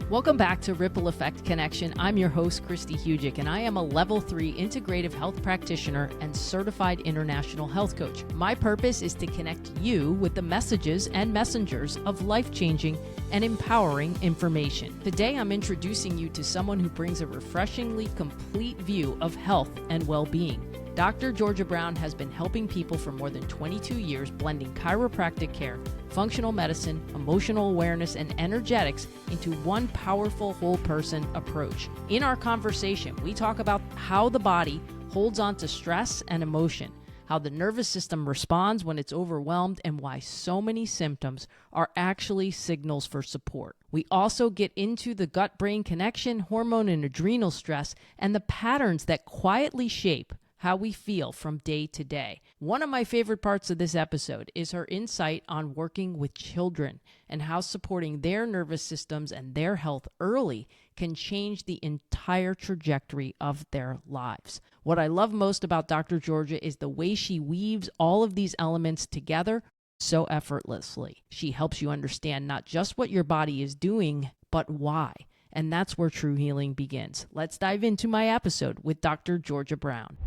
Welcome back to Ripple Effect Connection. I'm your host, Kristi Hujik, and I am a Level 3 integrative health practitioner and certified international health coach. My purpose is to connect you with the messages and messengers of life-changing and empowering information. Today, I'm introducing you to someone who brings a refreshingly complete view of health and well-being. Dr. Georgia Brown has been helping people for more than 22 years, blending chiropractic care, functional medicine, emotional awareness, and energetics into one powerful whole person approach. In our conversation, we talk about how the body holds on to stress and emotion, how the nervous system responds when it's overwhelmed, and why so many symptoms are actually signals for support. We also get into the gut-brain connection, hormone and adrenal stress, and the patterns that quietly shape how we feel from day to day. One of my favorite parts of this episode is her insight on working with children and how supporting their nervous systems and their health early can change the entire trajectory of their lives. What I love most about Dr. Georgia is the way she weaves all of these elements together so effortlessly. She helps you understand not just what your body is doing, but why. And that's where true healing begins. Let's dive into my episode with Dr. Georgia Brown.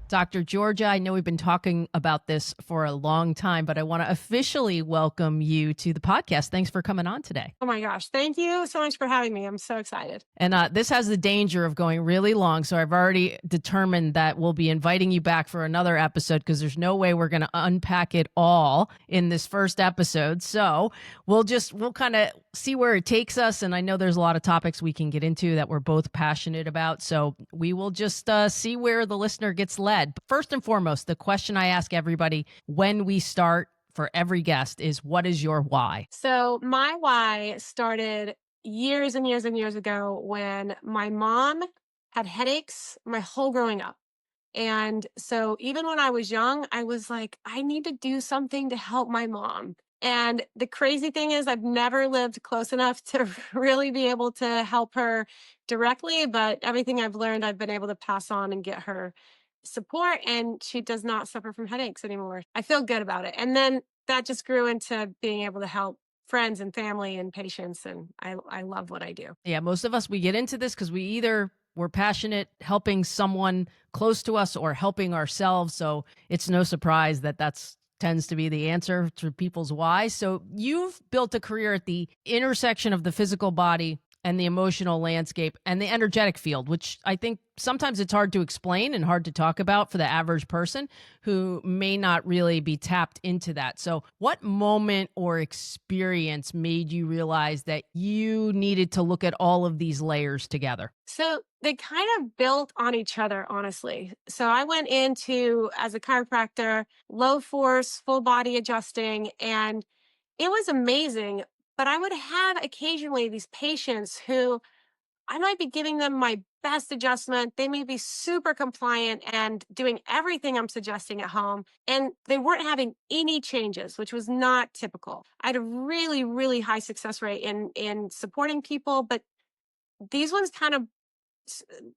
Dr. Georgia, I know we've been talking about this for a long time, but I want to officially welcome you to the podcast. Thanks for coming on today. Oh my gosh. Thank you so much for having me. I'm so excited. And this has the danger of going really long. So I've already determined that we'll be inviting you back for another episode because there's no way we're going to unpack it all in this first episode. So we'll kind of see where it takes us. And I know there's a lot of topics we can get into that we're both passionate about. So we will just see where the listener gets led. But first and foremost, the question I ask everybody when we start for every guest is, what is your why? So my why started years and years and years ago when my mom had headaches my whole growing up. And so even when I was young, I was like, I need to do something to help my mom. And the crazy thing is I've never lived close enough to really be able to help her directly, but everything I've learned, I've been able to pass on and get her support, and she does not suffer from headaches anymore. I feel good about it. And then that just grew into being able to help friends and family and patients, and I love what I do. Yeah, most of us, we get into this because we're passionate helping someone close to us or helping ourselves. So it's no surprise that tends to be the answer to people's why. So you've built a career at the intersection of the physical body and the emotional landscape and the energetic field, which I think sometimes it's hard to explain and hard to talk about for the average person who may not really be tapped into that. So what moment or experience made you realize that you needed to look at all of these layers together? So they kind of built on each other, honestly. So I went into, as a chiropractor, low force, full body adjusting, and it was amazing. But I would have occasionally these patients who I might be giving them my best adjustment. They may be super compliant and doing everything I'm suggesting at home, and they weren't having any changes, which was not typical. I had a really, really high success rate in supporting people, but these ones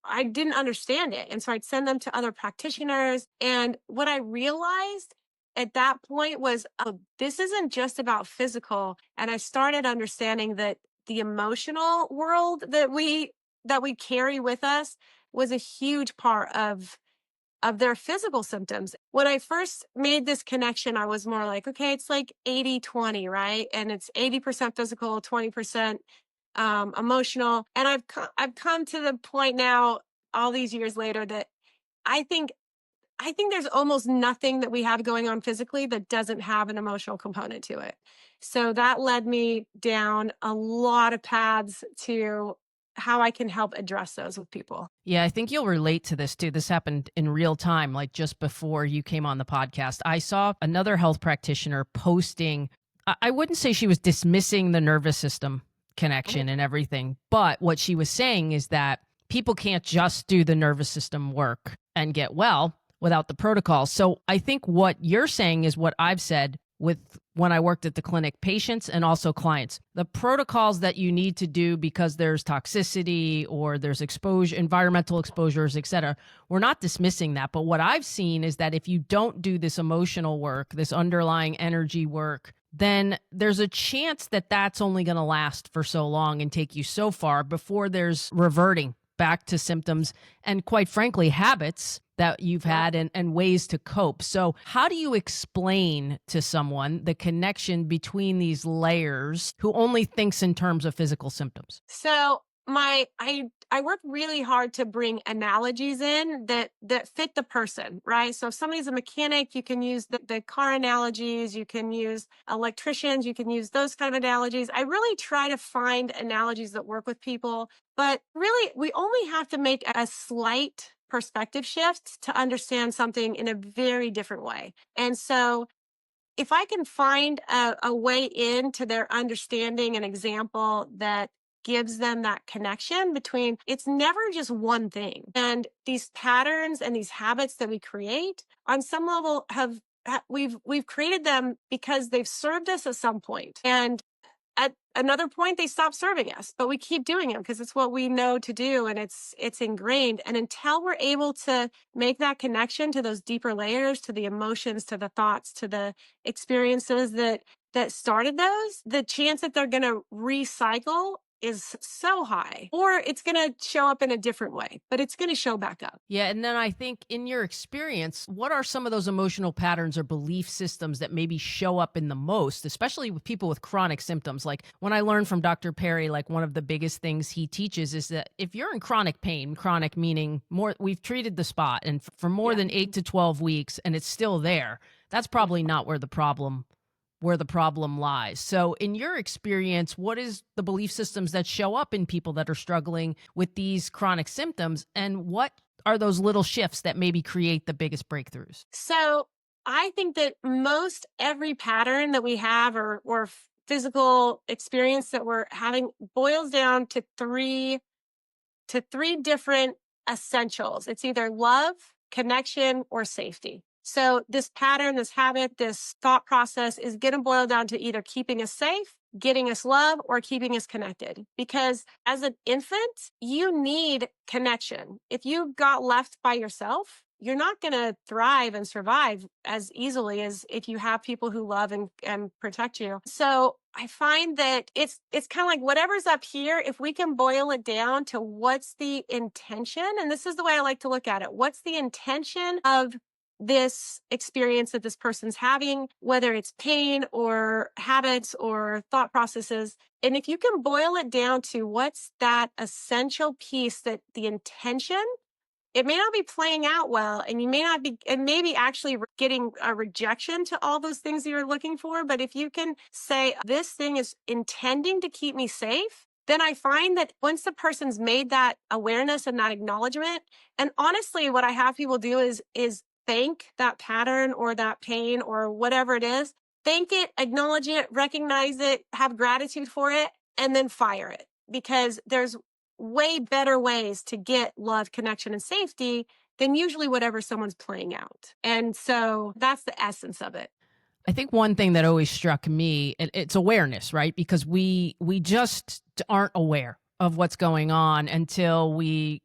I didn't understand it. And so I'd send them to other practitioners. And what I realized at that point was, oh, this isn't just about physical. And I started understanding that the emotional world that we carry with us was a huge part of their physical symptoms. When I first made this connection, I was more like, okay, it's like 80-20, right? And it's 80% physical, 20% emotional. And I've come to the point now, all these years later, that I think there's almost nothing that we have going on physically that doesn't have an emotional component to it. So that led me down a lot of paths to how I can help address those with people. Yeah, I think you'll relate to this too. This happened in real time, like just before you came on the podcast. I saw another health practitioner posting, I wouldn't say she was dismissing the nervous system connection and everything, but what she was saying is that people can't just do the nervous system work and get well without the protocol. So I think what you're saying is what I've said with when I worked at the clinic, patients and also clients. The protocols that you need to do because there's toxicity or there's exposure, environmental exposures, et cetera, we're not dismissing that. But what I've seen is that if you don't do this emotional work, this underlying energy work, then there's a chance that that's only going to last for so long and take you so far before there's reverting back to symptoms and, quite frankly, habits that you've Yeah. had and ways to cope. So how do you explain to someone the connection between these layers who only thinks in terms of physical symptoms? So I work really hard to bring analogies in that fit the person, right? So if somebody's a mechanic, you can use the car analogies, you can use electricians, you can use those kind of analogies. I really try to find analogies that work with people, but really we only have to make a slight perspective shift to understand something in a very different way. And so if I can find a way into their understanding, an example that gives them that connection between, it's never just one thing. And these patterns and these habits that we create on some level we've created them because they've served us at some point. And at another point they stop serving us, but we keep doing them because it's what we know to do, and it's ingrained. And until we're able to make that connection to those deeper layers, to the emotions, to the thoughts, to the experiences that started those, the chance that they're going to recycle is so high, or it's going to show up in a different way, but it's going to show back up. Yeah. And then I think in your experience, what are some of those emotional patterns or belief systems that maybe show up in the most, especially with people with chronic symptoms? Like when I learned from Dr. Perry, like one of the biggest things he teaches is that if you're in chronic pain, chronic meaning more, we've treated the spot and for more than 8 to 12 weeks and it's still there, that's probably not where the problem lies. So in your experience, what is the belief systems that show up in people that are struggling with these chronic symptoms, and what are those little shifts that maybe create the biggest breakthroughs? So I think that most every pattern that we have or physical experience that we're having boils down to three different essentials. It's either love, connection, or safety. So this pattern, this habit, this thought process is going to boil down to either keeping us safe, getting us love, or keeping us connected. Because as an infant, you need connection. If you got left by yourself, you're not going to thrive and survive as easily as if you have people who love and protect you. So I find that it's kind of like whatever's up here, if we can boil it down to what's the intention, and this is the way I like to look at it. What's the intention of this experience that this person's having, whether it's pain or habits or thought processes? And if you can boil it down to what's that essential piece, that the intention, it may not be playing out well, and you may not be, and maybe actually getting a rejection to all those things that you're looking for. But if you can say, this thing is intending to keep me safe, then I find that once the person's made that awareness and that acknowledgement, and honestly, what I have people do is thank that pattern or that pain or whatever it is, thank it, acknowledge it, recognize it, have gratitude for it, and then fire it. Because there's way better ways to get love, connection, and safety than usually whatever someone's playing out. And so that's the essence of it. I think one thing that always struck me, it's awareness, right? Because we just aren't aware of what's going on until we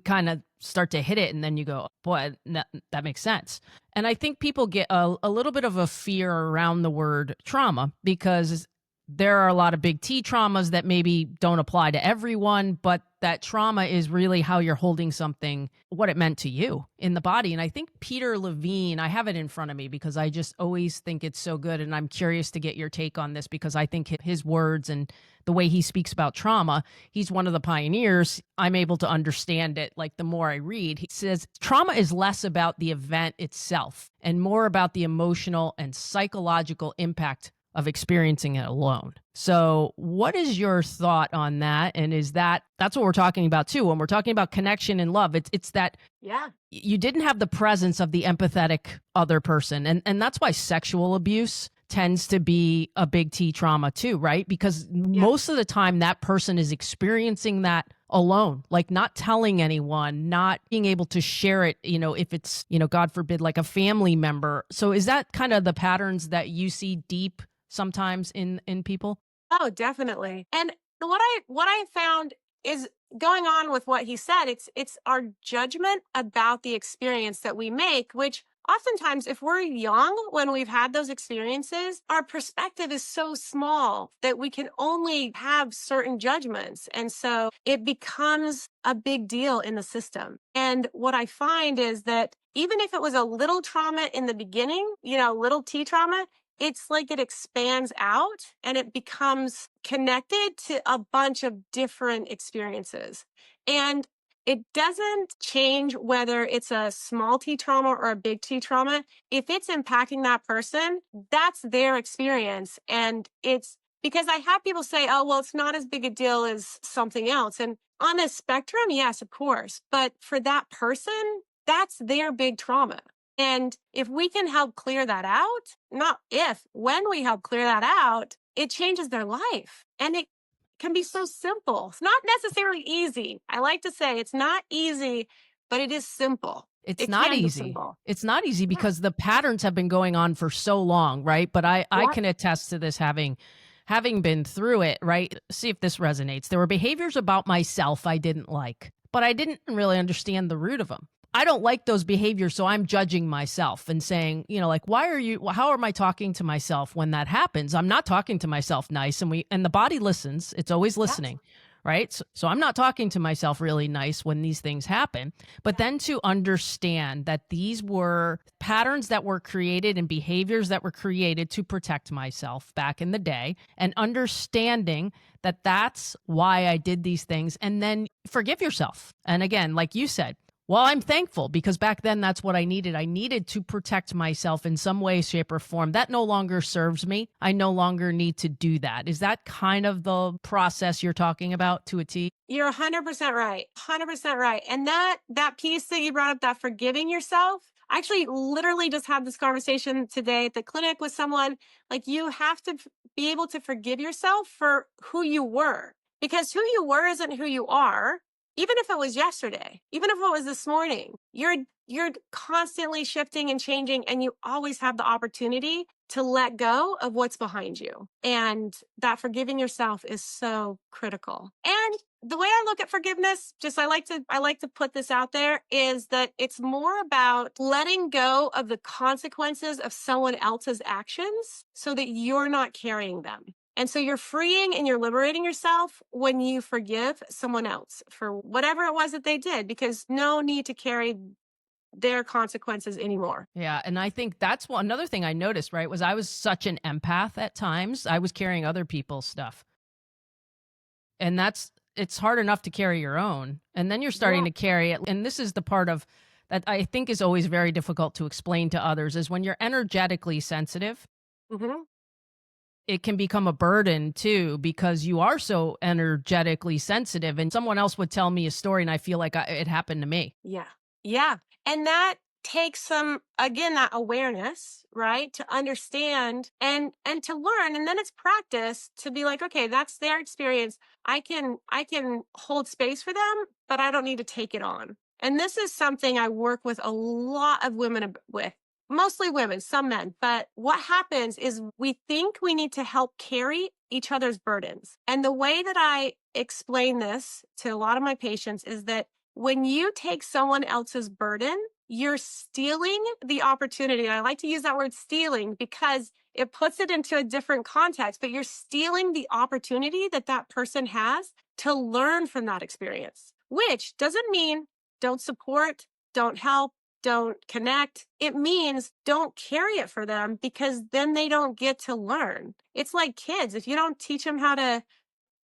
kind of start to hit it, and then you go, boy, that makes sense. And I think people get a little bit of a fear around the word trauma because there are a lot of big T traumas that maybe don't apply to everyone, but that trauma is really how you're holding something, what it meant to you in the body. And I think Peter Levine, I have it in front of me because I just always think it's so good. And I'm curious to get your take on this because I think his words and the way he speaks about trauma, he's one of the pioneers. I'm able to understand it. Like the more I read, he says trauma is less about the event itself and more about the emotional and psychological impact of experiencing it alone. So what is your thought on that? And that's what we're talking about too. When we're talking about connection and love, it's that you didn't have the presence of the empathetic other person. And that's why sexual abuse tends to be a big T trauma too, right? Because most of the time that person is experiencing that alone, like not telling anyone, not being able to share it, if it's, God forbid, like a family member. So is that kind of the patterns that you see deep sometimes in people? Oh, definitely. And what I found is going on with what he said, it's our judgment about the experience that we make, which oftentimes, if we're young when we've had those experiences, our perspective is so small that we can only have certain judgments. And so it becomes a big deal in the system. And what I find is that even if it was a little trauma in the beginning, little T trauma, it's like it expands out and it becomes connected to a bunch of different experiences. And it doesn't change whether it's a small T trauma or a big T trauma. If it's impacting that person, that's their experience. And it's because I have people say, oh, well, it's not as big a deal as something else. And on a spectrum, yes, of course. But for that person, that's their big trauma. And if we can help clear that out, not if, when we help clear that out, it changes their life. And it can be so simple. It's not necessarily easy. I like to say it's not easy, but it is simple. It's It not can be easy. simple. It's not easy Yeah. because the patterns have been going on for so long, right? But I Yeah. can attest to this having been through it, right? See if this resonates. There were behaviors about myself I didn't like, but I didn't really understand the root of them. I don't like those behaviors, so I'm judging myself and saying, like, how am I talking to myself when that happens? I'm not talking to myself nice, and the body listens. It's always listening, right? So I'm not talking to myself really nice when these things happen. But then to understand that these were patterns that were created and behaviors that were created to protect myself back in the day, and understanding that that's why I did these things, and then forgive yourself. And again, like you said, well, I'm thankful because back then that's what I needed. I needed to protect myself in some way, shape, or form. That no longer serves me. I no longer need to do that. Is that kind of the process you're talking about to a T? You're 100% right. 100% right. And that piece that you brought up, that forgiving yourself, I actually literally just had this conversation today at the clinic with someone. Like, you have to be able to forgive yourself for who you were, because who you were isn't who you are. Even if it was yesterday, even if it was this morning, you're constantly shifting and changing, and you always have the opportunity to let go of what's behind you. And that forgiving yourself is so critical. And the way I look at forgiveness, I like to put this out there, is that it's more about letting go of the consequences of someone else's actions so that you're not carrying them. And so you're freeing and you're liberating yourself when you forgive someone else for whatever it was that they did, because no need to carry their consequences anymore. Yeah. And I think that's another thing I noticed, right, was I was such an empath at times. I was carrying other people's stuff. And it's hard enough to carry your own. And then you're starting to carry it. And this is the part of that I think is always very difficult to explain to others, is when you're energetically sensitive, Mm-hmm. it can become a burden too, because you are so energetically sensitive, and someone else would tell me a story and I feel like it happened to me. Yeah. Yeah. And that takes that awareness, right? To understand and to learn. And then it's practice to be like, okay, that's their experience. I can hold space for them, but I don't need to take it on. And this is something I work with a lot of women with. Mostly women, some men. But what happens is we think we need to help carry each other's burdens. And the way that I explain this to a lot of my patients is that when you take someone else's burden, you're stealing the opportunity. And I like to use that word stealing because it puts it into a different context, but you're stealing the opportunity that that person has to learn from that experience, which doesn't mean don't support, don't help, don't connect. It means don't carry it for them, because then they don't get to learn. It's like kids. If you don't teach them how to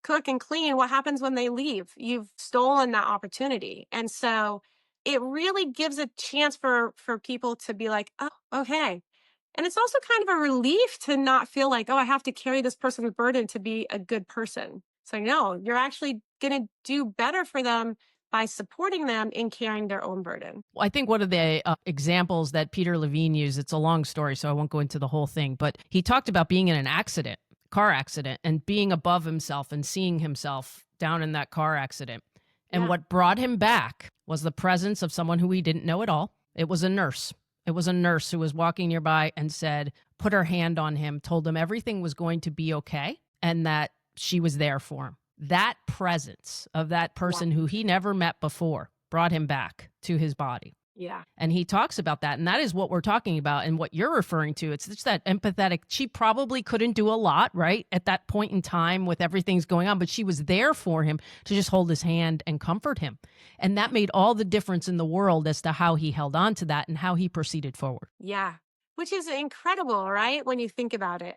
cook and clean, what happens when they leave? You've stolen that opportunity. And so it really gives a chance for people to be like, oh, okay. And it's also kind of a relief to not feel like, oh, I have to carry this person's burden to be a good person. So no, you're actually going to do better for them by supporting them in carrying their own burden. I think one of the examples that Peter Levine used, it's a long story, so I won't go into the whole thing, but he talked about being in an car accident, and being above himself and seeing himself down in that car accident. And what brought him back was the presence of someone who he didn't know at all. It was a nurse. It was a nurse who was walking nearby and said, put her hand on him, told him everything was going to be okay, and that she was there for him. That presence of that person who he never met before brought him back to his body. Yeah. And he talks about that. And that is what we're talking about and what you're referring to. It's just that empathetic. She probably couldn't do a lot, right? At that point in time with everything's going on, but she was there for him to just hold his hand and comfort him. And that made all the difference in the world as to how he held on to that and how he proceeded forward. Yeah. Which is incredible, right? When you think about it.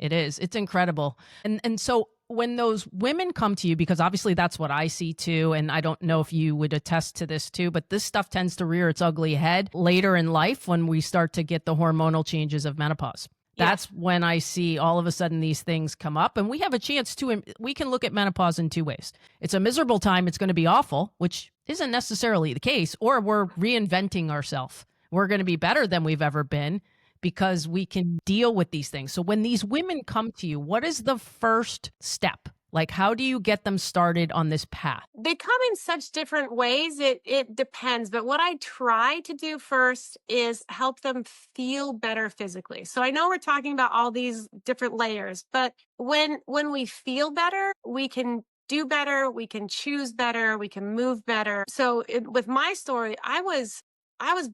It is. It's incredible. And so when those women come to you, because obviously that's what I see too, and I don't know if you would attest to this too, but this stuff tends to rear its ugly head later in life when we start to get the hormonal changes of menopause. Yeah. That's when I see all of a sudden these things come up, and we have a chance to, we can look at menopause in two ways. It's a miserable time. It's going to be awful, which isn't necessarily the case, or we're reinventing ourselves. We're going to be better than we've ever been because we can deal with these things. So when these women come to you, what is the first step? Like, how do you get them started on this path? They come in such different ways. It depends. But what I try to do first is help them feel better physically. So I know we're talking about all these different layers, but when we feel better, we can do better, we can choose better, we can move better. So with my story, I was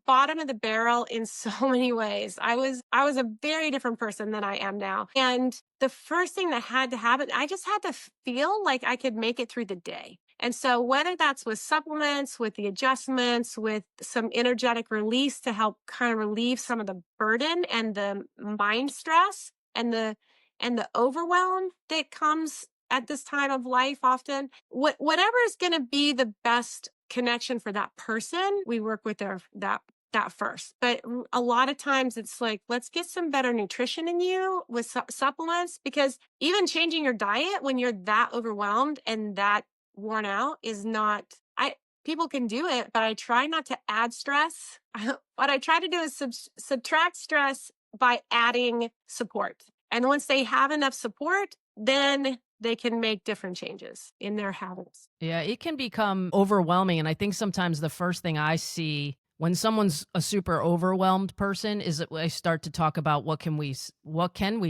bottom of the barrel in so many ways. I was a very different person than I am now. And the first thing that had to happen, I just had to feel like I could make it through the day. And so whether that's with supplements, with the adjustments, with some energetic release to help kind of relieve some of the burden and the mind stress and the overwhelm that comes at this time of life often, whatever is going to be the best connection for that person, we work with that first. But a lot of times it's like, let's get some better nutrition in you with supplements, because even changing your diet when you're that overwhelmed and that worn out is not, I people can do it, but I try not to add stress. What I try to do is subtract stress by adding support. And once they have enough support, then they can make different changes in their habits. Yeah, it can become overwhelming. And I think sometimes the first thing I see when someone's a super overwhelmed person is that I start to talk about what can we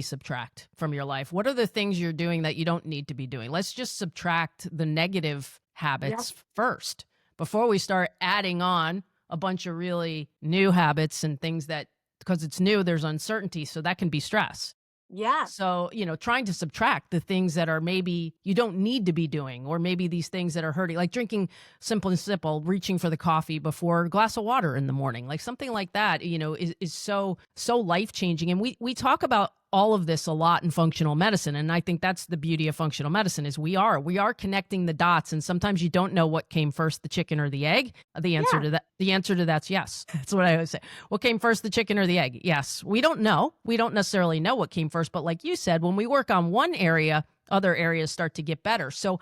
subtract from your life? What are the things you're doing that you don't need to be doing? Let's just subtract the negative habits first before we start adding on a bunch of really new habits and things that, because it's new, there's uncertainty. So that can be stress. Yeah. So, trying to subtract the things that are maybe you don't need to be doing, or maybe these things that are hurting, like drinking simple, reaching for the coffee before a glass of water in the morning, like something like that, is so life-changing. And we talk about all of this a lot in functional medicine. And I think that's the beauty of functional medicine is we are connecting the dots. And sometimes you don't know what came first, the chicken or the egg. The answer to that's yes. That's what I always say. What came first, the chicken or the egg? Yes. We don't know. We don't necessarily know what came first. But like you said, when we work on one area, other areas start to get better. So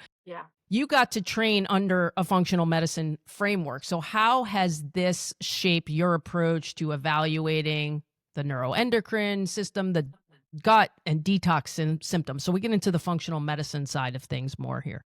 you got to train under a functional medicine framework. So how has this shaped your approach to evaluating the neuroendocrine system, the gut and detox symptoms? So we get into the functional medicine side of things more here.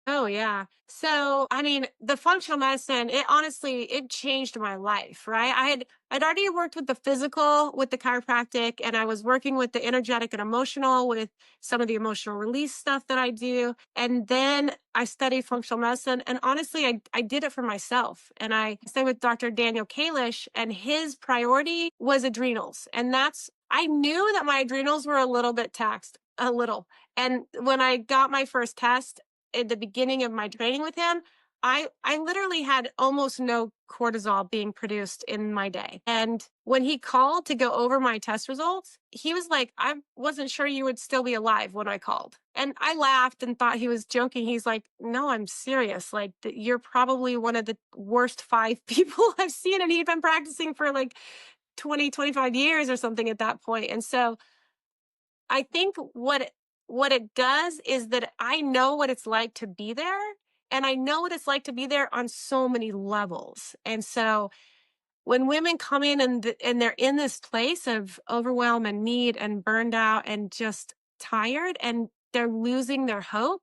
Oh, yeah. So, I mean, the functional medicine, it changed my life, right? I'd already worked with the physical, with the chiropractic, and I was working with the energetic and emotional with some of the emotional release stuff that I do. And then I studied functional medicine. And honestly, I did it for myself. And I stayed with Dr. Daniel Kalish, and his priority was adrenals. And I knew that my adrenals were a little bit taxed, a little. And when I got my first test, at the beginning of my training with him, I literally had almost no cortisol being produced in my day. And when he called to go over my test results, he was like, I wasn't sure you would still be alive when I called. And I laughed and thought he was joking. He's like, no, I'm serious. Like, you're probably one of the worst 5 people I've seen. And he'd been practicing for like 20, 25 years or something at that point. And so I think what it does is that I know what it's like to be there, and I know what it's like to be there on so many levels. And so when women come in and they're in this place of overwhelm and need and burned out and just tired and they're losing their hope,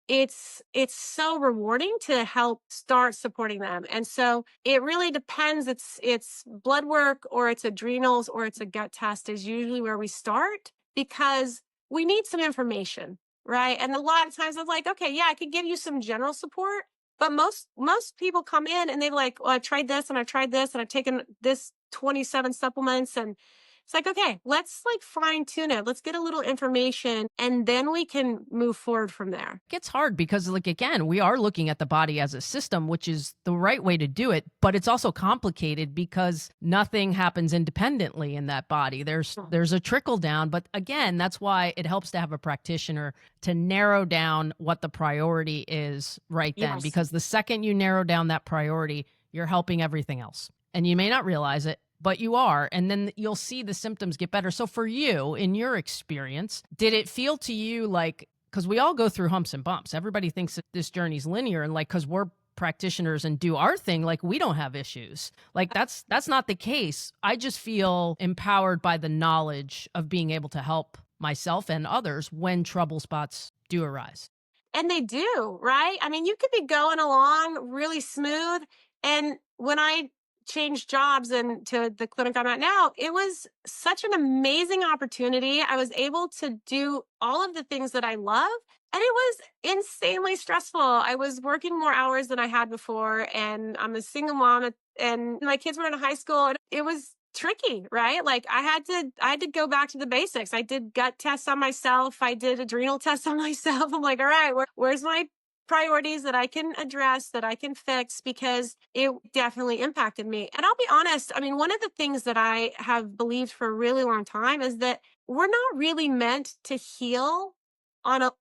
it's so rewarding to help start supporting them. And so it really depends. It's blood work or it's adrenals or it's a gut test is usually where we start, because we need some information, right? And a lot of times I'm like, okay, yeah, I could give you some general support, But most people come in and they're like, "Well, I've tried this and I've tried this and I've taken this 27 supplements." And it's like, okay, let's like fine tune it. Let's get a little information and then we can move forward from there. It's hard because, like, again, we are looking at the body as a system, which is the right way to do it, but it's also complicated because nothing happens independently in that body. There's a trickle down, but again, that's why it helps to have a practitioner to narrow down what the priority is right then, Yes. because the second you narrow down that priority, you're helping everything else. And you may not realize it, but you are. And then you'll see the symptoms get better. So for you, in your experience, did it feel to you like, because we all go through humps and bumps. Everybody thinks that this journey's linear, and like, because we're practitioners and do our thing, like we don't have issues. Like that's not the case. I just feel empowered by the knowledge of being able to help myself and others when trouble spots do arise. And they do, right? I mean, you could be going along really smooth. And when I changed jobs and to the clinic I'm at now, it was such an amazing opportunity. I was able to do all of the things that I love. And it was insanely stressful. I was working more hours than I had before. And I'm a single mom and my kids were in high school. And it was tricky, right? Like I had to go back to the basics. I did gut tests on myself. I did adrenal tests on myself. I'm like, all right, where's my priorities that I can address, that I can fix, because it definitely impacted me. And I'll be honest, I mean, one of the things that I have believed for a really long time is that we're not really meant to heal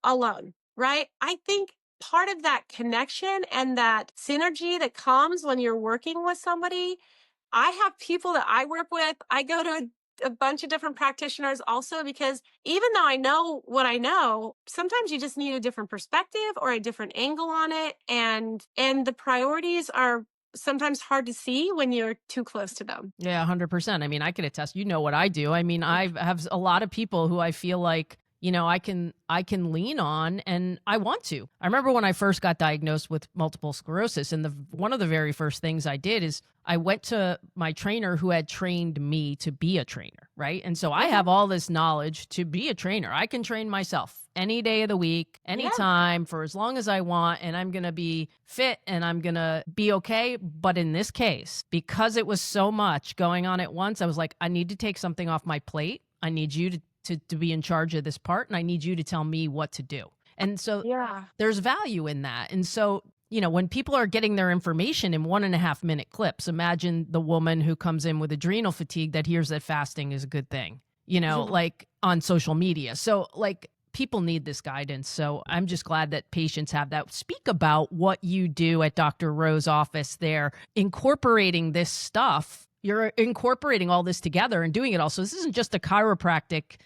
alone, right? I think part of that connection and that synergy that comes when you're working with somebody, I have people that I work with. I go to a bunch of different practitioners also because even though I know what I know, sometimes you just need a different perspective or a different angle on it. And the priorities are sometimes hard to see when you're too close to them. Yeah, 100%. I mean, I can attest, you know what I do. I mean, I have a lot of people who I feel like, I can lean on, and I want to. I remember when I first got diagnosed with multiple sclerosis, and one of the very first things I did is I went to my trainer who had trained me to be a trainer, right? And so I have all this knowledge to be a trainer. I can train myself any day of the week, Yeah. anytime, for as long as I want, and I'm going to be fit and I'm going to be okay. But in this case, because it was so much going on at once, I was like, I need to take something off my plate. I need you to be in charge of this part, and I need you to tell me what to do. And so Yeah. there's value in that. And so, when people are getting their information in 1.5 minute clips, imagine the woman who comes in with adrenal fatigue that hears that fasting is a good thing, like on social media. So like, people need this guidance. So I'm just glad that patients have that. Speak about what you do at Dr. Rowe's office there, incorporating this stuff. You're incorporating all this together and doing it all. So this isn't just a chiropractic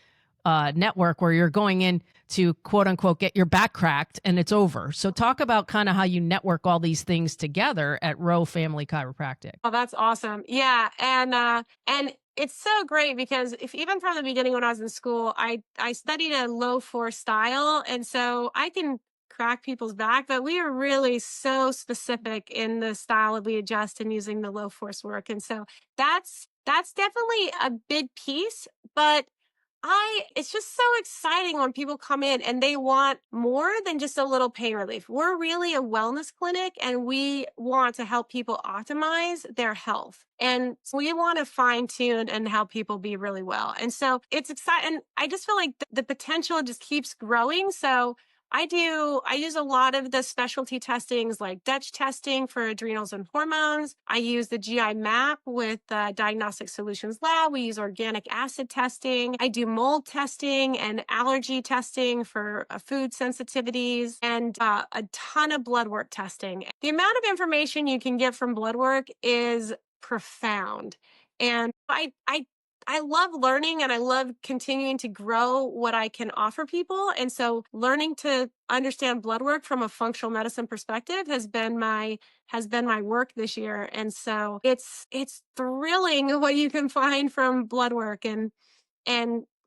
network where you're going in to quote unquote get your back cracked and it's over. So talk about kind of how you network all these things together at Rowe Family Chiropractic. Oh, that's awesome. Yeah. And it's so great because if even from the beginning when I was in school, I studied a low force style. And so I can crack people's back, but we are really so specific in the style that we adjust and using the low force work. And so that's definitely a big piece. But it's just so exciting when people come in and they want more than just a little pain relief. We're really a wellness clinic and we want to help people optimize their health. And we want to fine tune and help people be really well. And so it's exciting. I just feel like the potential just keeps growing. So I use a lot of the specialty testings like Dutch testing for adrenals and hormones. I use the GI map with Diagnostic Solutions Lab. We use organic acid testing. I do mold testing and allergy testing for food sensitivities and a ton of blood work testing. The amount of information you can get from blood work is profound. And I love learning and I love continuing to grow what I can offer people. And so learning to understand blood work from a functional medicine perspective has been my work this year. And so it's thrilling what you can find from blood work and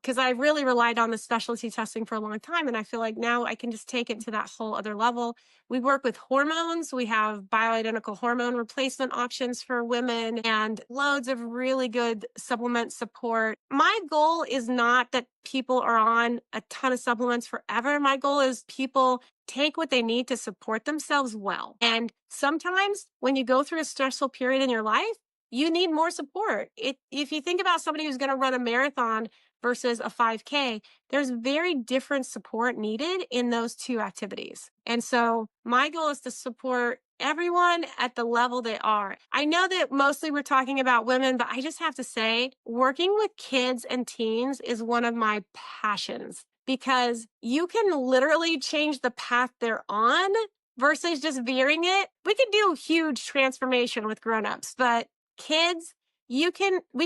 because I really relied on the specialty testing for a long time. And I feel like now I can just take it to that whole other level. We work with hormones. We have bioidentical hormone replacement options for women and loads of really good supplement support. My goal is not that people are on a ton of supplements forever. My goal is people take what they need to support themselves well. And sometimes when you go through a stressful period in your life, you need more support. If you think about somebody who's going to run a marathon versus a 5K, there's very different support needed in those two activities. And so my goal is to support everyone at the level they are. I know that mostly we're talking about women, but I just have to say, working with kids and teens is one of my passions because you can literally change the path they're on versus just veering it. We can do huge transformation with grown-ups, but kids, we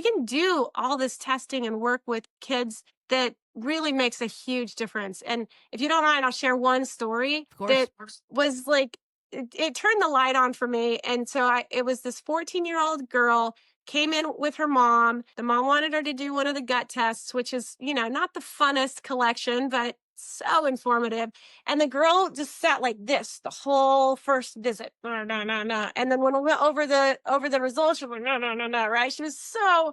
can do all this testing and work with kids that really makes a huge difference. And if you don't mind, I'll share one story Of course. that was like it turned the light on for me. And so it was this 14-year-old girl came in with her mom. The mom wanted her to do one of the gut tests, which is, not the funnest collection, but so informative. And the girl just sat like this the whole first visit. No, no, no, no. And then when we went over the results, she was like, no, no, no, no, right? She was so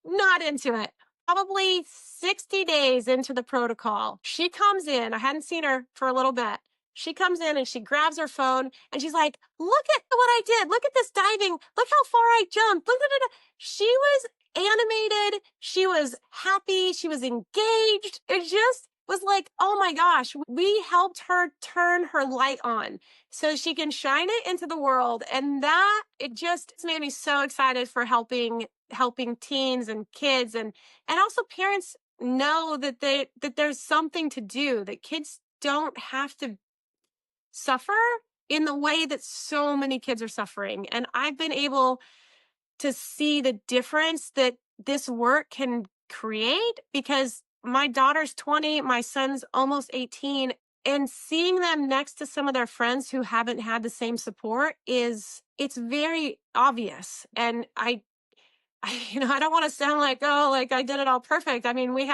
not into it. Probably 60 days into the protocol, she comes in. I hadn't seen her for a little bit. She comes in and she grabs her phone and she's like, look at what I did. Look at this diving. Look how far I jumped. Look at it. She was animated. She was happy. She was engaged. It just was like, oh my gosh, we helped her turn her light on so she can shine it into the world. And that it just made me so excited for helping teens and kids and also parents know that there's something to do, that kids don't have to suffer in the way that so many kids are suffering. And I've been able to see the difference that this work can create because my daughter's 20, my son's almost 18, and seeing them next to some of their friends who haven't had the same support it's very obvious. And I don't want to sound like, oh, like I did it all perfect. I mean, we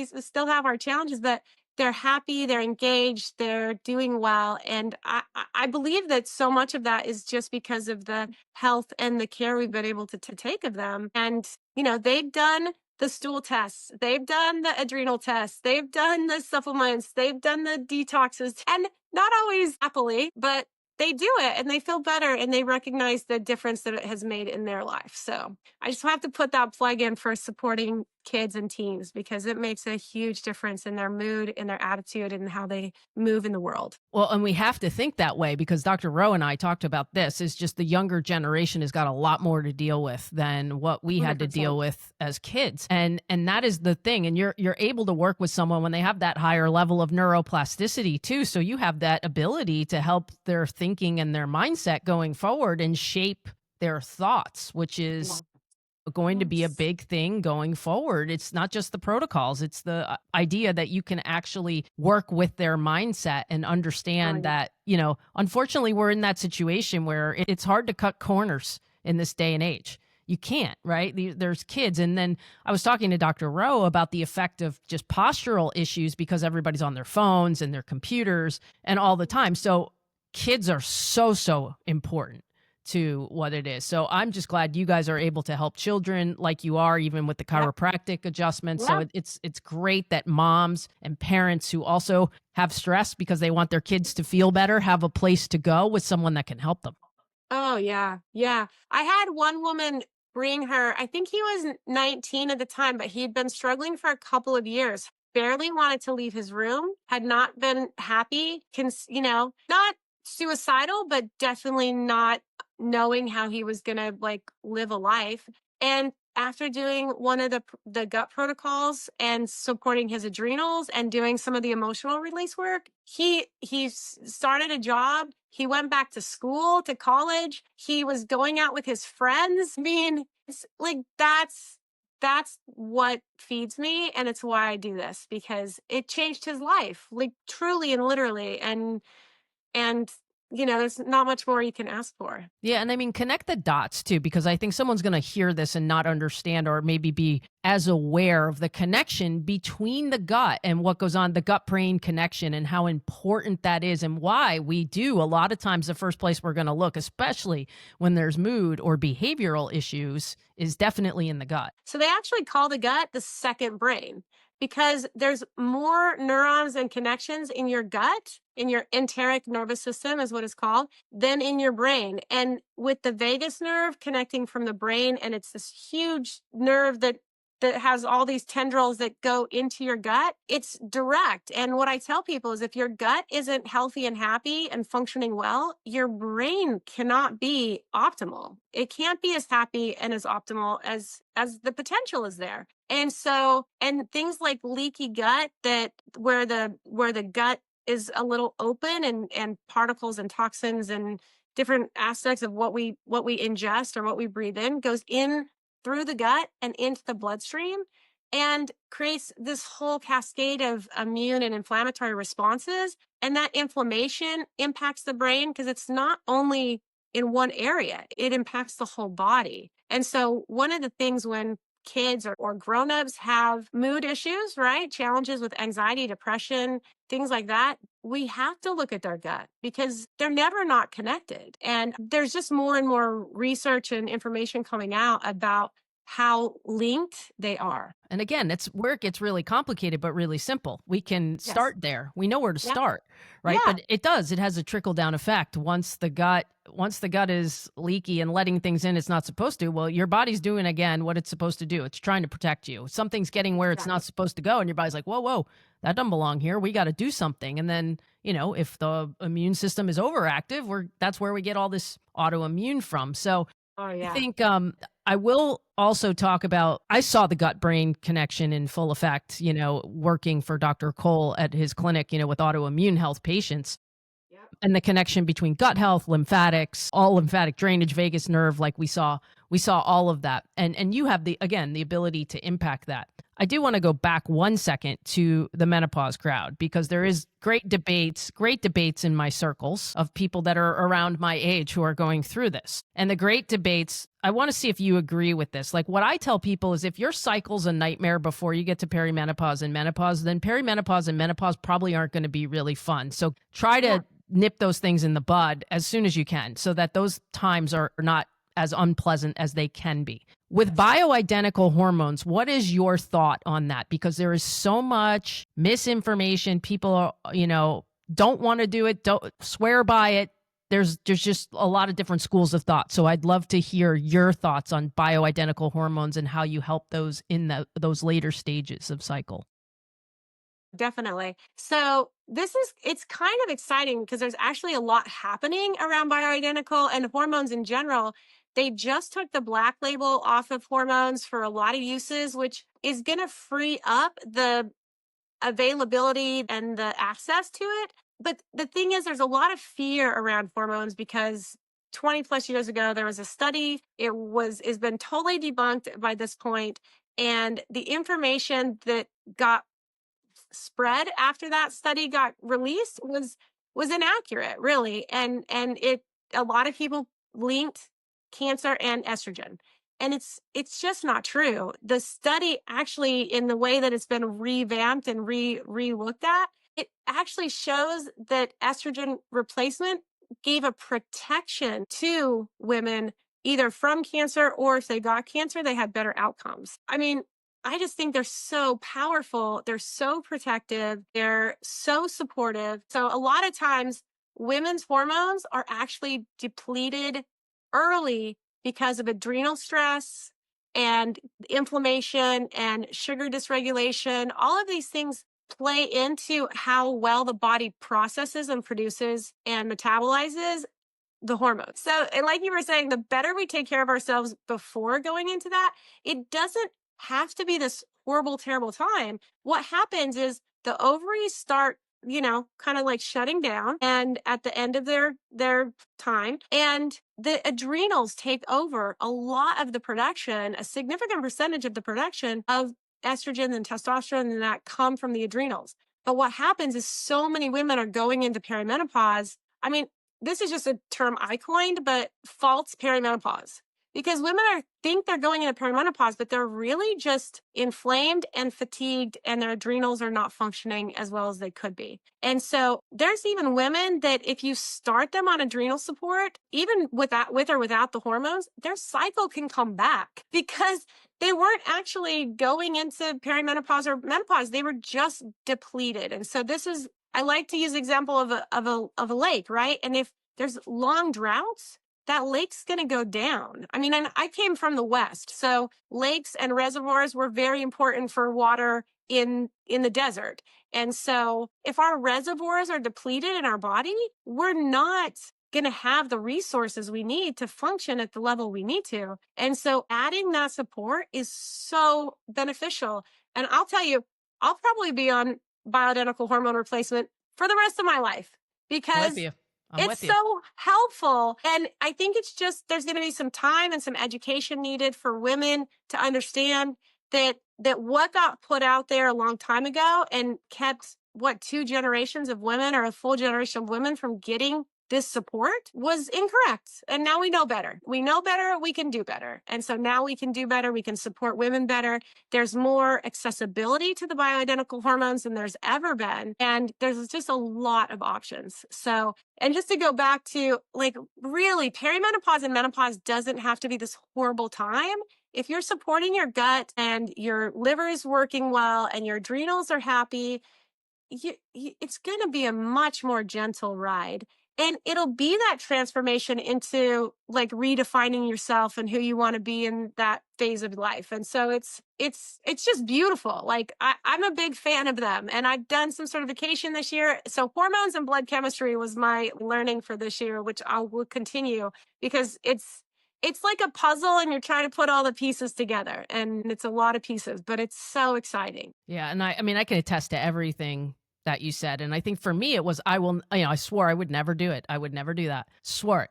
still have our challenges, but they're happy, they're engaged, they're doing well. And I believe that so much of that is just because of the health and the care we've been able to take of them. And, they've done the stool tests, they've done the adrenal tests, they've done the supplements, they've done the detoxes, and not always happily, but they do it and they feel better and they recognize the difference that it has made in their life. So I just have to put that plug in for supporting kids and teens because it makes a huge difference in their mood, in their attitude, and how they move in the world. Well, and we have to think that way because Dr. Rowe and I talked about this. Is just the younger generation has got a lot more to deal with than what we had to 100%. deal with as kids. And that is the thing. And you're able to work with someone when they have that higher level of neuroplasticity too. So you have that ability to help their thinking and their mindset going forward and shape their thoughts, which is going to be a big thing going forward. It's not just the protocols, it's the idea that you can actually work with their mindset and understand that, unfortunately, we're in that situation where it's hard to cut corners in this day and age. You can't, right? There's kids. And then I was talking to Dr. Rowe about the effect of just postural issues because everybody's on their phones and their computers and all the time. So kids are so important to what it is. So I'm just glad you guys are able to help children like you are, even with the chiropractic adjustments. So it's great that moms and parents who also have stress because they want their kids to feel better have a place to go with someone that can help them. Oh, yeah. Yeah. I had one woman bring her, I think he was 19 at the time, but he'd been struggling for a couple of years, barely wanted to leave his room, had not been happy, not suicidal, but definitely not knowing how he was going to live a life. And after doing one of the gut protocols and supporting his adrenals and doing some of the emotional release work, he started a job. He went back to school, to college. He was going out with his friends. I mean, it's like that's what feeds me, and it's why I do this, because it changed his life, like truly and literally. And there's not much more you can ask for. Yeah, and I mean, connect the dots too, because I think someone's going to hear this and not understand or maybe be as aware of the connection between the gut and what goes on, the gut brain connection, and how important that is, and why we do a lot of times the first place we're going to look, especially when there's mood or behavioral issues, is definitely in the gut. So they actually call the gut the second brain because there's more neurons and connections in your gut, in your enteric nervous system is what it's called, than in your brain. And with the vagus nerve connecting from the brain, and it's this huge nerve that has all these tendrils that go into your gut, it's direct. And what I tell people is if your gut isn't healthy and happy and functioning well, your brain cannot be optimal. It can't be as happy and as optimal as the potential is there. And so, and things like leaky gut, that where the gut is a little open, and particles and toxins and different aspects of what we ingest or what we breathe in goes in through the gut and into the bloodstream and creates this whole cascade of immune and inflammatory responses. And that inflammation impacts the brain because it's not only in one area, it impacts the whole body. And so, one of the things when kids or grown-ups have mood issues, right? Challenges with anxiety, depression, things like that, we have to look at their gut because they're never not connected. And there's just more and more research and information coming out about how linked they are. And again, it's where it gets really complicated, but really simple. We can Yes. start there. We know where to Yeah. start, right? Yeah. But it has a trickle down effect. Once the gut is leaky and letting things in it's not supposed to, well, your body's doing again what it's supposed to do. It's trying to protect you. Something's getting where it's not Exactly. supposed to go. And your body's like, whoa, whoa, that doesn't belong here. We got to do something. And then, if the immune system is overactive, that's where we get all this autoimmune from. So Oh, I yeah. think I will also talk about I saw the gut brain connection in full effect, working for Dr. Cole at his clinic, with autoimmune health patients, Yep. and the connection between gut health, lymphatics, all lymphatic drainage, vagus nerve, like we saw all of that. And you have the ability to impact that. I do want to go back 1 second to the menopause crowd because there is great debates in my circles of people that are around my age who are going through this. And the great debates, I want to see if you agree with this. Like what I tell people is if your cycle's a nightmare before you get to perimenopause and menopause, then perimenopause and menopause probably aren't going to be really fun. So try Yeah. to nip those things in the bud as soon as you can so that those times are not as unpleasant as they can be. With bioidentical hormones, what is your thought on that? Because there is so much misinformation. People are, don't want to do it, don't swear by it. There's just a lot of different schools of thought. So I'd love to hear your thoughts on bioidentical hormones and how you help those in those later stages of cycle. Definitely. So it's kind of exciting because there's actually a lot happening around bioidentical and hormones in general. They just took the black label off of hormones for a lot of uses, which is going to free up the availability and the access to it. But the thing is, there's a lot of fear around hormones because 20 plus years ago, there was a study. It's been totally debunked by this point. And the information that got spread after that study got released was inaccurate, really. And it a lot of people linked cancer and estrogen. And it's just not true. The study actually, in the way that it's been revamped and re looked at, it actually shows that estrogen replacement gave a protection to women either from cancer, or if they got cancer, they had better outcomes. I mean, I just think they're so powerful. They're so protective. They're so supportive. So a lot of times women's hormones are actually depleted early because of adrenal stress and inflammation and sugar dysregulation. All of these things play into how well the body processes and produces and metabolizes the hormones. So, and like you were saying, the better we take care of ourselves before going into that, it doesn't have to be this horrible, terrible time. What happens is the ovaries start, kind of like shutting down and at the end of their time, and the adrenals take over a lot of the production, a significant percentage of the production of estrogen and testosterone and that come from the adrenals. But what happens is so many women are going into perimenopause. I mean, this is just a term I coined, but false perimenopause. Because women think they're going into perimenopause, but they're really just inflamed and fatigued, and their adrenals are not functioning as well as they could be. And so there's even women that if you start them on adrenal support, even with or without the hormones, their cycle can come back because they weren't actually going into perimenopause or menopause. They were just depleted. And so I like to use the example of a lake, right? And if there's long droughts, that lake's going to go down. I mean, and I came from the West, so lakes and reservoirs were very important for water in the desert. And so if our reservoirs are depleted in our body, we're not going to have the resources we need to function at the level we need to. And so adding that support is so beneficial. And I'll tell you, I'll probably be on bioidentical hormone replacement for the rest of my life because it's so helpful. And I think it's just, there's going to be some time and some education needed for women to understand that what got put out there a long time ago and kept 2 generations of women or a full generation of women from getting this support was incorrect. And now we know better. We know better, we can do better. And so now we can do better. We can support women better. There's more accessibility to the bioidentical hormones than there's ever been. And there's just a lot of options. So, and just to go back to really perimenopause and menopause doesn't have to be this horrible time. If you're supporting your gut and your liver is working well and your adrenals are happy, it's going to be a much more gentle ride. And it'll be that transformation into redefining yourself and who you want to be in that phase of life. And so it's just beautiful. I'm a big fan of them, and I've done some certification this year. So hormones and blood chemistry was my learning for this year, which I will continue because it's like a puzzle and you're trying to put all the pieces together, and it's a lot of pieces, but it's so exciting. Yeah. And I mean, I can attest to everything that you said. And I think for me, it was, I swore I would never do it. I would never do that. Swore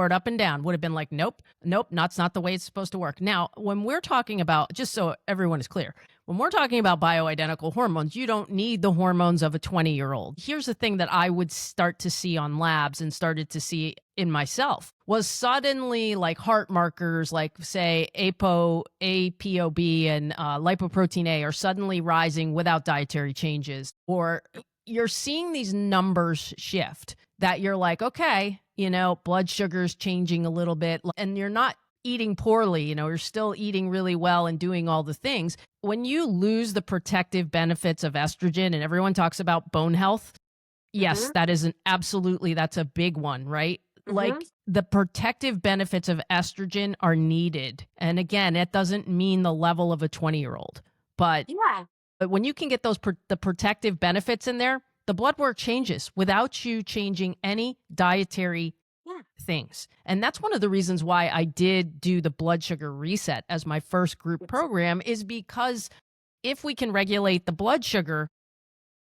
it up and down. Would have been like, nope, that's not the way it's supposed to work. Now, when we're talking about, just so everyone is clear, when we're talking about bioidentical hormones, you don't need the hormones of a 20-year-old. Here's the thing that I would start to see on labs and started to see in myself was suddenly heart markers, say ApoB and lipoprotein A are suddenly rising without dietary changes, or you're seeing these numbers shift that you're like, okay, blood sugar's changing a little bit, and you're not eating poorly, you're still eating really well and doing all the things. When you lose the protective benefits of estrogen, and everyone talks about bone health, yes, that is that's a big one, right? The protective benefits of estrogen are needed. And again, it doesn't mean the level of a 20-year-old, but when you can get the protective benefits in there, the blood work changes without you changing any dietary things. And that's one of the reasons why I did do the blood sugar reset as my first group program, is because if we can regulate the blood sugar,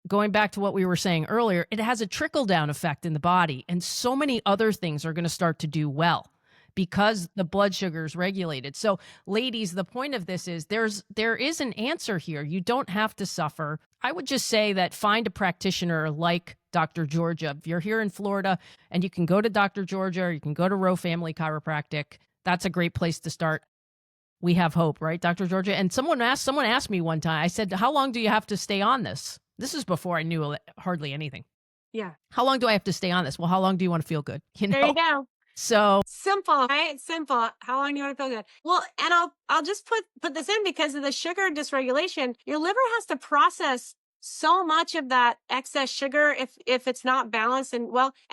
going back to what we were saying earlier, it has a trickle-down effect in the body. And so many other things are going to start to do well because the blood sugar is regulated. So ladies, the point of this is there is an answer here. You don't have to suffer. I would just say that find a practitioner like Dr. Georgia. If you're here in Florida and you can go to Dr. Georgia, or you can go to Rowe Family Chiropractic, that's a great place to start. We have hope, right, Dr. Georgia? And someone asked me one time, I said, how long do you have to stay on this? This is before I knew hardly anything. Yeah. How long do I have to stay on this? Well, how long do you want to feel good? There you go. So simple, right? It's simple. How long do you want to feel good? Well, and I'll just put this in because of the sugar dysregulation. Your liver has to process so much of that excess sugar if it's not balanced and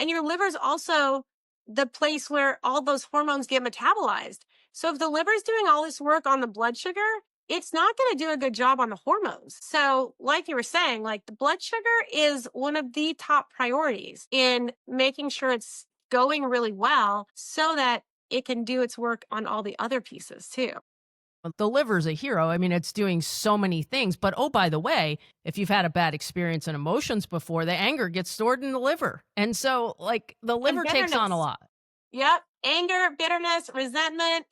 your liver is also the place where all those hormones get metabolized. So if the liver is doing all this work on the blood sugar, it's not going to do a good job on the hormones. So like you were saying, the blood sugar is one of the top priorities in making sure it's going really well so that it can do its work on all the other pieces too. The liver's a hero. I mean, it's doing so many things. But oh, by the way, if you've had a bad experience and emotions before, the anger gets stored in the liver. And so the liver takes on a lot. Yep. Anger, bitterness, resentment.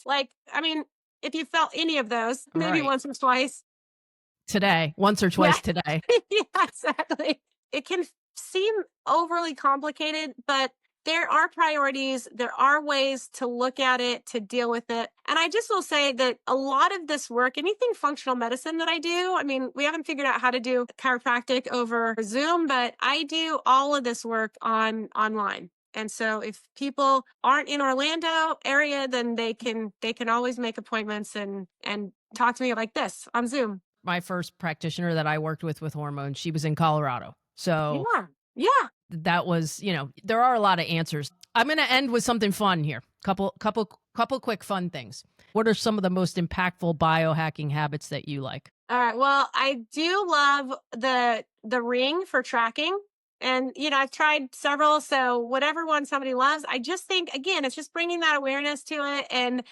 If you felt any of those, maybe once or twice. Today, once or twice today. Yeah, exactly. It can seem overly complicated, but there are priorities. There are ways to look at it, to deal with it. And I just will say that a lot of this work, anything functional medicine that I do, I mean, we haven't figured out how to do chiropractic over Zoom, but I do all of this work online. And so if people aren't in Orlando area, then they can always make appointments and talk to me like this on Zoom. My first practitioner that I worked with hormones, she was in Colorado. So Yeah. that was, there are a lot of answers. I'm going to end with something fun here. Couple quick fun things. What are some of the most impactful biohacking habits that you like? All right. Well, I do love the ring for tracking. And, I've tried several. So whatever one somebody loves, I just think, again, it's just bringing that awareness to it. And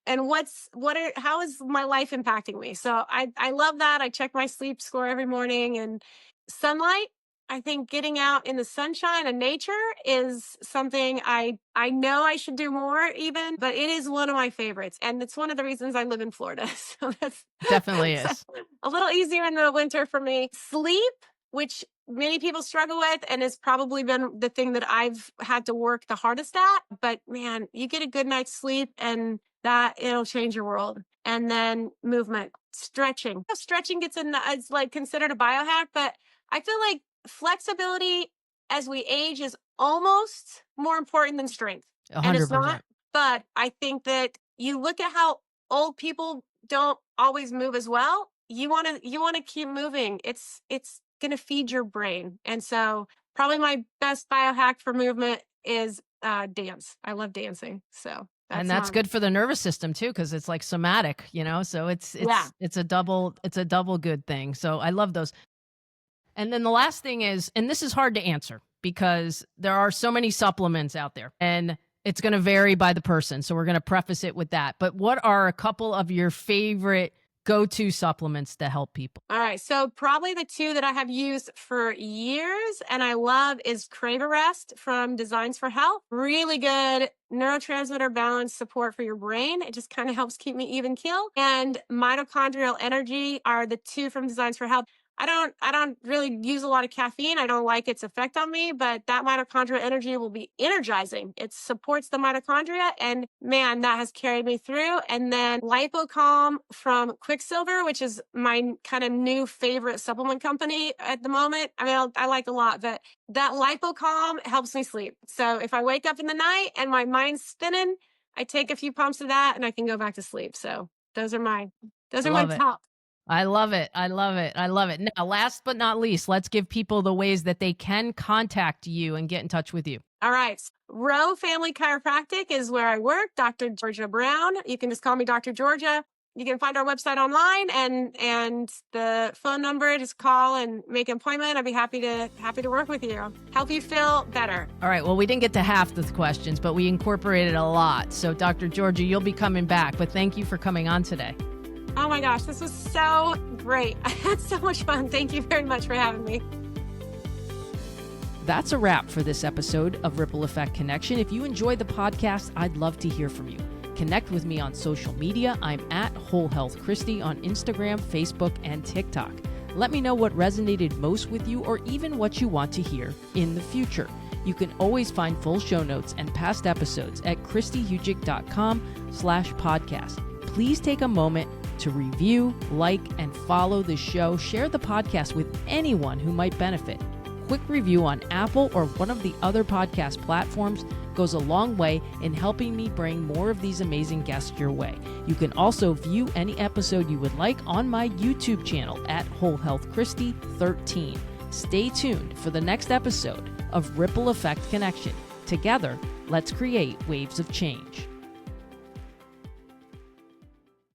how is my life impacting me? So I love that. I check my sleep score every morning. And sunlight, I think getting out in the sunshine and nature is something I know I should do more even, but it is one of my favorites. And it's one of the reasons I live in Florida. So that's Definitely is. a little easier in the winter for me. Sleep, which many people struggle with and has probably been the thing that I've had to work the hardest at. But man, you get a good night's sleep and it'll change your world. And then movement, stretching. Stretching is like considered a biohack, but I feel like flexibility as we age is almost more important than strength. 100%. And it's not. But I think that you look at how old people don't always move as well. You want to keep moving. It's going to feed your brain. And so probably my best biohack for movement is dance. I love dancing. So that's good for the nervous system too, because it's like somatic, so it's a double good thing. So I love those. And then the last thing is, and this is hard to answer because there are so many supplements out there and it's going to vary by the person. So we're going to preface it with that. But what are a couple of your favorite go-to supplements to help people? All right. So probably the two that I have used for years and I love is Crave a Rest from Designs for Health. Really good neurotransmitter balance support for your brain. It just kind of helps keep me even keel. And Mitochondrial Energy are the two from Designs for Health. I don't really use a lot of caffeine. I don't like its effect on me, but that mitochondrial energy will be energizing. It supports the mitochondria and man, that has carried me through. And then LipoCalm from Quicksilver, which is my kind of new favorite supplement company at the moment. I mean, I like a lot, but that LipoCalm helps me sleep. So if I wake up in the night and my mind's spinning, I take a few pumps of that and I can go back to sleep. So those are my top. I love it. I love it. I love it. Now, last but not least, let's give people the ways that they can contact you and get in touch with you. All right. Rowe Family Chiropractic is where I work. Dr. Georgia Brown. You can just call me Dr. Georgia. You can find our website online and the phone number. Just call and make an appointment. I'd be happy to work with you. Help you feel better. All right. Well, we didn't get to half the questions, but we incorporated a lot. So, Dr. Georgia, you'll be coming back. But thank you for coming on today. Oh my gosh, this was so great. I had so much fun. Thank you very much for having me. That's a wrap for this episode of Ripple Effect Connection. If you enjoyed the podcast, I'd love to hear from you. Connect with me on social media. I'm at Whole Health Kristi on Instagram, Facebook, and TikTok. Let me know what resonated most with you or even what you want to hear in the future. You can always find full show notes and past episodes at kristihujik.com/podcast. Please take a moment to review, like, and follow the show. Share the podcast with anyone who might benefit. Quick review on Apple or one of the other podcast platforms goes a long way in helping me bring more of these amazing guests your way. You can also view any episode you would like on my YouTube channel at Whole Health Kristi 13. Stay tuned for the next episode of Ripple Effect Connection. Together, let's create waves of change.